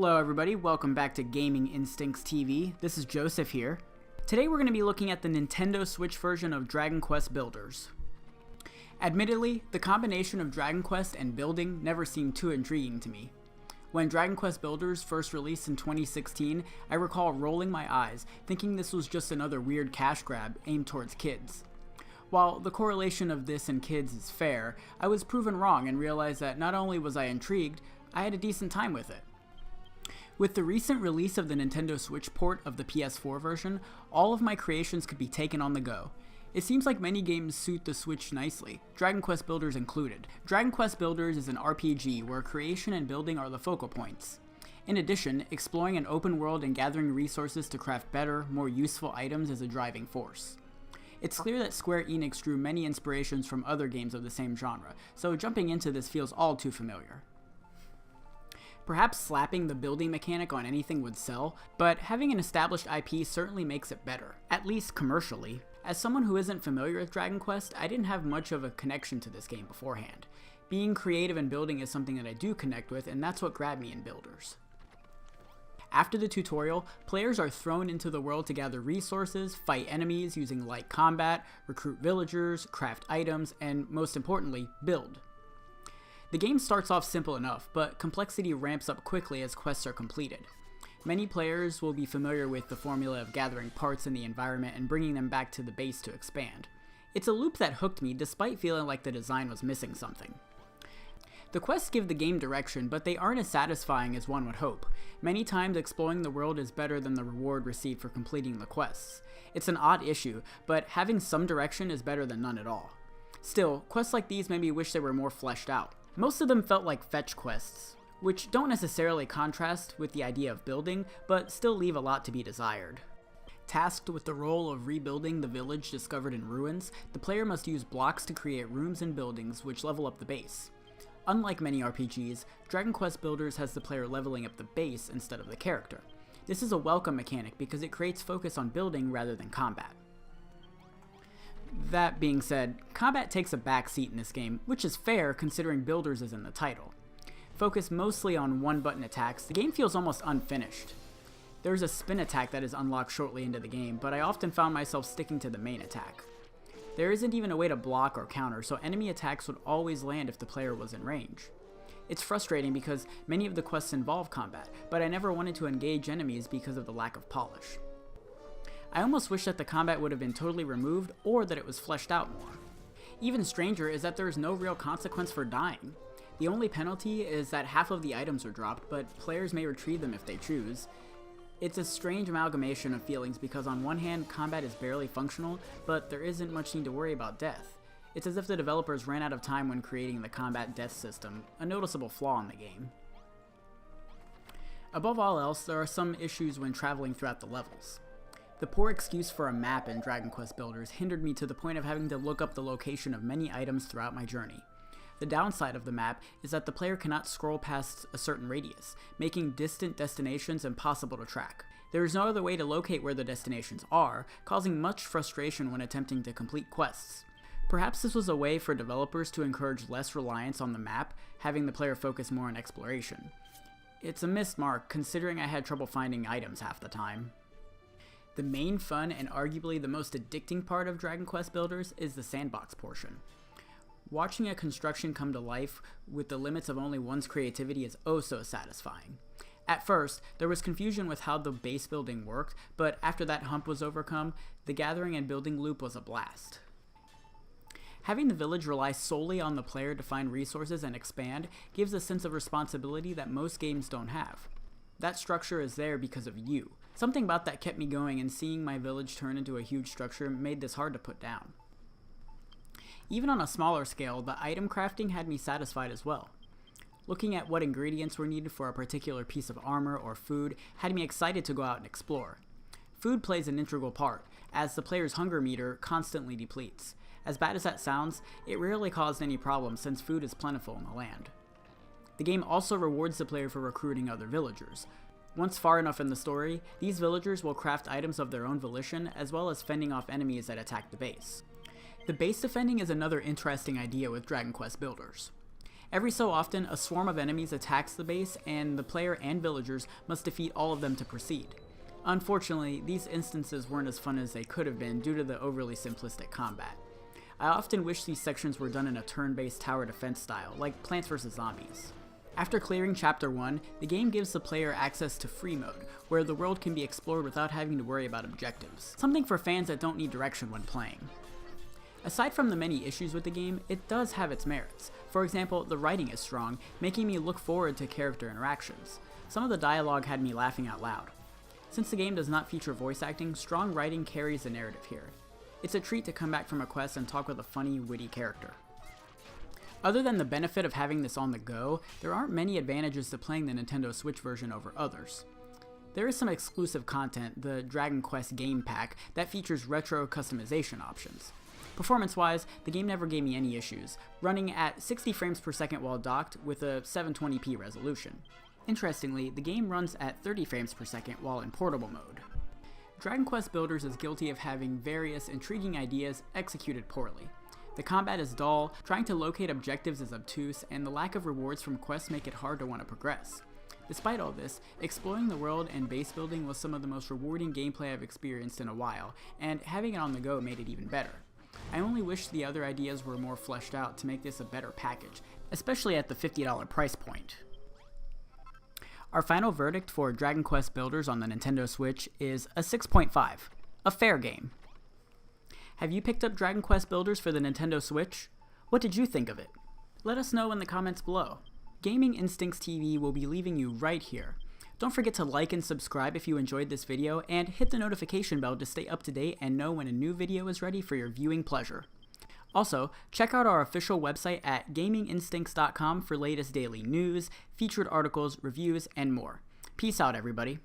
Hello everybody, welcome back to Gaming Instincts TV. This is Joseph here. Today we're going to be looking at the Nintendo Switch version of Dragon Quest Builders. Admittedly, the combination of Dragon Quest and building never seemed too intriguing to me. When Dragon Quest Builders first released in 2016, I recall rolling my eyes, thinking this was just another weird cash grab aimed towards kids. While the correlation of this and kids is fair, I was proven wrong and realized that not only was I intrigued, I had a decent time with it. With the recent release of the Nintendo Switch port of the PS4 version, all of my creations could be taken on the go. It seems like many games suit the Switch nicely, Dragon Quest Builders included. Dragon Quest Builders is an RPG where creation and building are the focal points. In addition, exploring an open world and gathering resources to craft better, more useful items is a driving force. It's clear that Square Enix drew many inspirations from other games of the same genre, so jumping into this feels all too familiar. Perhaps slapping the building mechanic on anything would sell, but having an established IP certainly makes it better, at least commercially. As someone who isn't familiar with Dragon Quest, I didn't have much of a connection to this game beforehand. Being creative and building is something that I do connect with, and that's what grabbed me in Builders. After the tutorial, players are thrown into the world to gather resources, fight enemies using light combat, recruit villagers, craft items, and most importantly, build. The game starts off simple enough, but complexity ramps up quickly as quests are completed. Many players will be familiar with the formula of gathering parts in the environment and bringing them back to the base to expand. It's a loop that hooked me despite feeling like the design was missing something. The quests give the game direction, but they aren't as satisfying as one would hope. Many times exploring the world is better than the reward received for completing the quests. It's an odd issue, but having some direction is better than none at all. Still, quests like these made me wish they were more fleshed out. Most of them felt like fetch quests, which don't necessarily contrast with the idea of building, but still leave a lot to be desired. Tasked with the role of rebuilding the village discovered in ruins, the player must use blocks to create rooms and buildings which level up the base. Unlike many RPGs, Dragon Quest Builders has the player leveling up the base instead of the character. This is a welcome mechanic because it creates focus on building rather than combat. That being said, combat takes a back seat in this game, which is fair considering Builders is in the title. Focused mostly on one-button attacks, the game feels almost unfinished. There's a spin attack that is unlocked shortly into the game, but I often found myself sticking to the main attack. There isn't even a way to block or counter, so enemy attacks would always land if the player was in range. It's frustrating because many of the quests involve combat, but I never wanted to engage enemies because of the lack of polish. I almost wish that the combat would have been totally removed or that it was fleshed out more. Even stranger is that there is no real consequence for dying. The only penalty is that half of the items are dropped, but players may retrieve them if they choose. It's a strange amalgamation of feelings because on one hand, combat is barely functional, but there isn't much need to worry about death. It's as if the developers ran out of time when creating the combat death system, a noticeable flaw in the game. Above all else, there are some issues when traveling throughout the levels. The poor excuse for a map in Dragon Quest Builders hindered me to the point of having to look up the location of many items throughout my journey. The downside of the map is that the player cannot scroll past a certain radius, making distant destinations impossible to track. There is no other way to locate where the destinations are, causing much frustration when attempting to complete quests. Perhaps this was a way for developers to encourage less reliance on the map, having the player focus more on exploration. It's a missed mark considering I had trouble finding items half the time. The main fun and arguably the most addicting part of Dragon Quest Builders is the sandbox portion. Watching a construction come to life with the limits of only one's creativity is oh so satisfying. At first, there was confusion with how the base building worked, but after that hump was overcome, the gathering and building loop was a blast. Having the village rely solely on the player to find resources and expand gives a sense of responsibility that most games don't have. That structure is there because of you. Something about that kept me going, and seeing my village turn into a huge structure made this hard to put down. Even on a smaller scale, the item crafting had me satisfied as well. Looking at what ingredients were needed for a particular piece of armor or food had me excited to go out and explore. Food plays an integral part, as the player's hunger meter constantly depletes. As bad as that sounds, it rarely caused any problems since food is plentiful in the land. The game also rewards the player for recruiting other villagers. Once far enough in the story, these villagers will craft items of their own volition as well as fending off enemies that attack the base. The base defending is another interesting idea with Dragon Quest Builders. Every so often, a swarm of enemies attacks the base, and the player and villagers must defeat all of them to proceed. Unfortunately, these instances weren't as fun as they could have been due to the overly simplistic combat. I often wish these sections were done in a turn-based tower defense style, like Plants vs. Zombies. After clearing Chapter 1, the game gives the player access to free mode, where the world can be explored without having to worry about objectives. Something for fans that don't need direction when playing. Aside from the many issues with the game, it does have its merits. For example, the writing is strong, making me look forward to character interactions. Some of the dialogue had me laughing out loud. Since the game does not feature voice acting, strong writing carries the narrative here. It's a treat to come back from a quest and talk with a funny, witty character. Other than the benefit of having this on the go, there aren't many advantages to playing the Nintendo Switch version over others. There is some exclusive content, the Dragon Quest Game Pack, that features retro customization options. Performance-wise, the game never gave me any issues, running at 60 frames per second while docked with a 720p resolution. Interestingly, the game runs at 30 frames per second while in portable mode. Dragon Quest Builders is guilty of having various intriguing ideas executed poorly. The combat is dull, trying to locate objectives is obtuse, and the lack of rewards from quests make it hard to want to progress. Despite all this, exploring the world and base building was some of the most rewarding gameplay I've experienced in a while, and having it on the go made it even better. I only wish the other ideas were more fleshed out to make this a better package, especially at the $50 price point. Our final verdict for Dragon Quest Builders on the Nintendo Switch is a 6.5, a fair game. Have you picked up Dragon Quest Builders for the Nintendo Switch? What did you think of it? Let us know in the comments below. Gaming Instincts TV will be leaving you right here. Don't forget to like and subscribe if you enjoyed this video, and hit the notification bell to stay up to date and know when a new video is ready for your viewing pleasure. Also, check out our official website at gaminginstincts.com for latest daily news, featured articles, reviews, and more. Peace out, everybody.